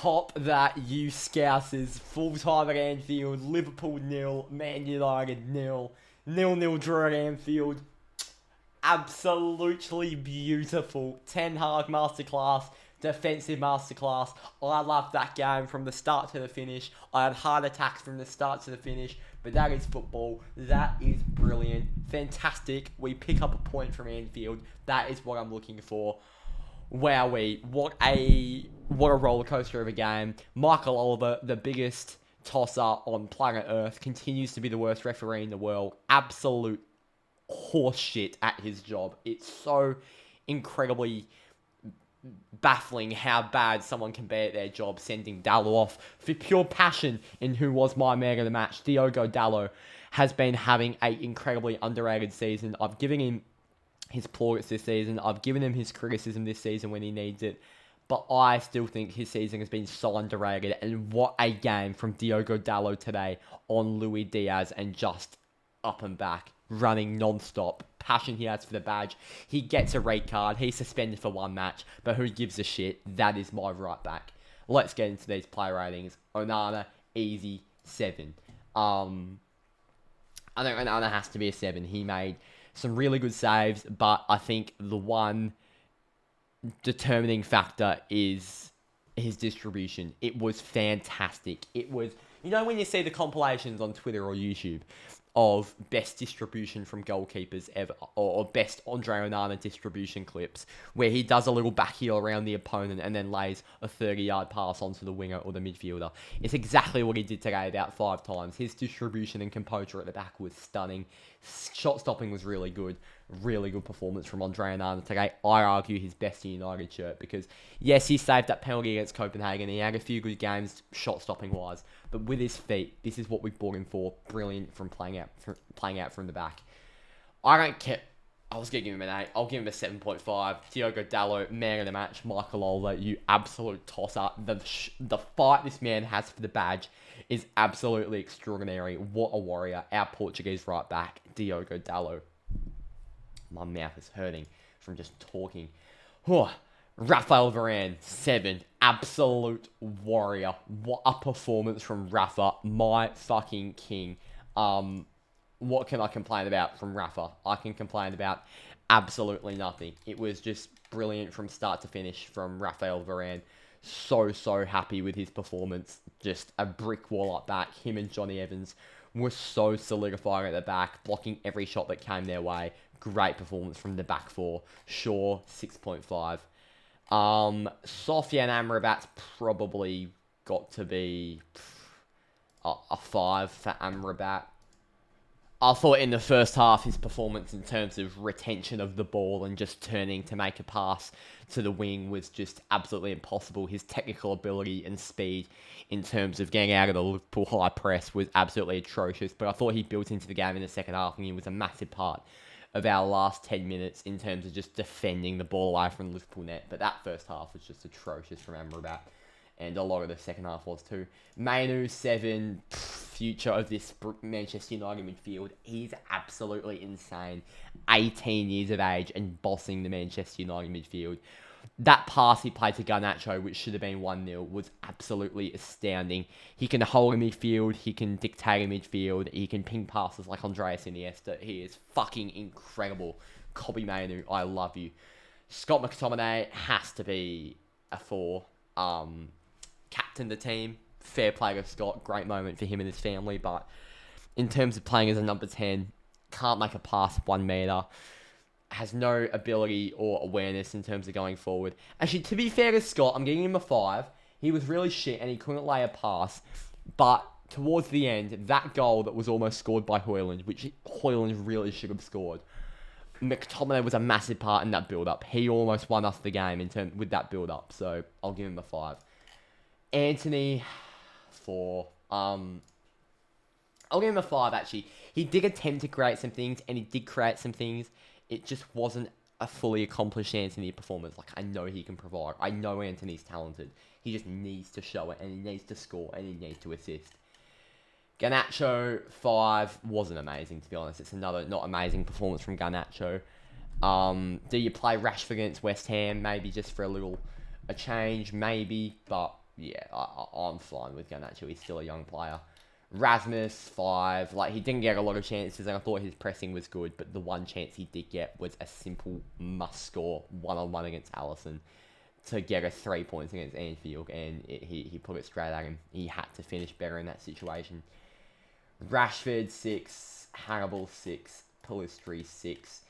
Cop that, you Scousers. Full time at Anfield. Liverpool 0. Man United 0. 0-0 draw at Anfield. Absolutely beautiful. Ten Hag masterclass. Defensive masterclass. I loved that game from the start to the finish. I had heart attacks from the start to the finish. But that is football. That is brilliant. Fantastic. We pick up a point from Anfield. That is what I'm looking for. Wowee. What a roller coaster of a game. Michael Oliver, the biggest tosser on planet Earth, continues to be the worst referee in the world. Absolute horseshit at his job. It's so incredibly baffling how bad someone can be at their job, sending Dallo off for pure passion in who was my man of the match. Diogo Dallo has been having an incredibly underrated season. I've given him his plaudits this season. I've given him his criticism this season when he needs it. But I still think his season has been so underrated. And what a game from Diogo Dallo today on Luis Diaz and just up and back, running non-stop. Passion he has for the badge. He gets a red card. He's suspended for one match. But who gives a shit? That is my right back. Let's get into these play ratings. Onana, easy 7. I think Onana has to be a 7. He made some really good saves, but I think the one determining factor is his distribution. It was fantastic. It was, when you see the compilations on Twitter or YouTube of best distribution from goalkeepers ever, or best Andre Onana distribution clips, where he does a little back heel around the opponent and then lays a 30-yard pass onto the winger or the midfielder. It's exactly what he did today about 5 times. His distribution and composure at the back was stunning. Shot stopping was really good. Really good performance from Andre Onana today. I argue his best United shirt because, yes, he saved that penalty against Copenhagen. He had a few good games shot stopping wise, but with his feet, this is what we bought him for. Brilliant from playing out from the back. I don't care. I was going to give him an 8. I'll give him a 7.5. Diogo Dallo, man of the match. Michael Oliver, you absolute tosser. The fight this man has for the badge is absolutely extraordinary. What a warrior. Our Portuguese right back, Diogo Dallo. My mouth is hurting from just talking. Rafael Varane, 7. Absolute warrior. What a performance from Rafa. My fucking king. What can I complain about from Rafa? I can complain about absolutely nothing. It was just brilliant from start to finish from Rafael Varane. So happy with his performance. Just a brick wall up back. Him and Johnny Evans were so solidifying at the back, blocking every shot that came their way. Great performance from the back four. Shaw, 6.5. Sofian Amrabat's probably got to be a 5 for Amrabat. I thought in the first half, his performance in terms of retention of the ball and just turning to make a pass to the wing was just absolutely impossible. His technical ability and speed in terms of getting out of the Liverpool high press was absolutely atrocious. But I thought he built into the game in the second half, and he was a massive part of our last 10 minutes in terms of just defending the ball away from the Liverpool net. But that first half was just atrocious from Amrabat. And a lot of the second half was too. Mainu, 7. Future of this Manchester United midfield. He's absolutely insane. 18 years of age and bossing the Manchester United midfield. That pass he played to Garnacho, which should have been 1-0, was absolutely astounding. He can hold a midfield. He can dictate a midfield. He can ping passes like Andreas Iniesta. He is fucking incredible. Kobbie Mainu, I love you. Scott McTominay has to be a 4. Captain the team, fair play to Scott, great moment for him and his family, but in terms of playing as a number 10, can't make a pass 1 metre, has no ability or awareness in terms of going forward. Actually, to be fair to Scott, I'm giving him a 5. He was really shit and he couldn't lay a pass, but towards the end, that goal that was almost scored by Højlund, which Højlund really should have scored, McTominay was a massive part in that build-up. He almost won us the game with that build-up, so I'll give him a 5. Anthony, 4. I'll give him a 5, actually. He did attempt to create some things, and he did create some things. It just wasn't a fully accomplished Anthony performance. Like, I know he can provide. I know Anthony's talented. He just needs to show it, and he needs to score, and he needs to assist. Garnacho, 5. Wasn't amazing, to be honest. It's another not amazing performance from Garnacho. Do you play Rashford against West Ham? Maybe just for a change, maybe, but yeah, I'm fine with Garnacho. He's still a young player. Rasmus, 5. Like, he didn't get a lot of chances, and I thought his pressing was good, but the one chance he did get was a simple must-score one-on-one against Allison to get us 3 points against Anfield, and he put it straight at him. He had to finish better in that situation. Rashford, 6. Hannibal, 6. Pellistri, 6.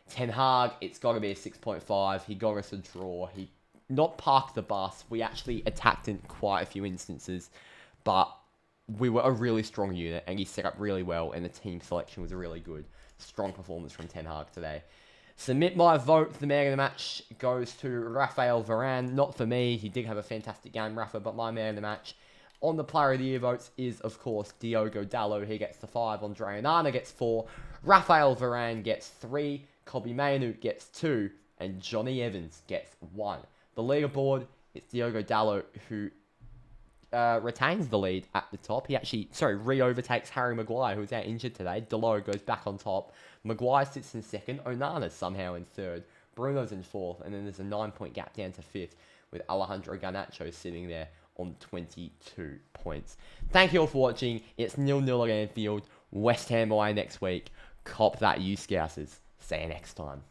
Ten Hag, it's got to be a 6.5. He got us a draw. He not parked the bus. We actually attacked in quite a few instances, but we were a really strong unit, and he set up really well, and the team selection was really good. Strong performance from Ten Hag today. Submit my vote. The man of the match goes to Rafael Varane. Not for me. He did have a fantastic game, Rafa, but my man of the match on the Player of the Year votes is, of course, Diogo Dalot. He gets the 5. Andre Onana gets 4. Rafael Varane gets 3. Kobbie Mainoo gets 2. And Johnny Evans gets 1. The leaderboard, it's Diogo Dalot who retains the lead at the top. He actually, re-overtakes Harry Maguire, who was out injured today. Dalot goes back on top. Maguire sits in 2nd. Onana's somehow in 3rd. Bruno's in 4th. And then there's a 9-point gap down to 5th with Alejandro Garnacho sitting there on 22 points. Thank you all for watching. It's 0-0 at Anfield. West Ham away next week. Cop that, you Scousers. See you next time.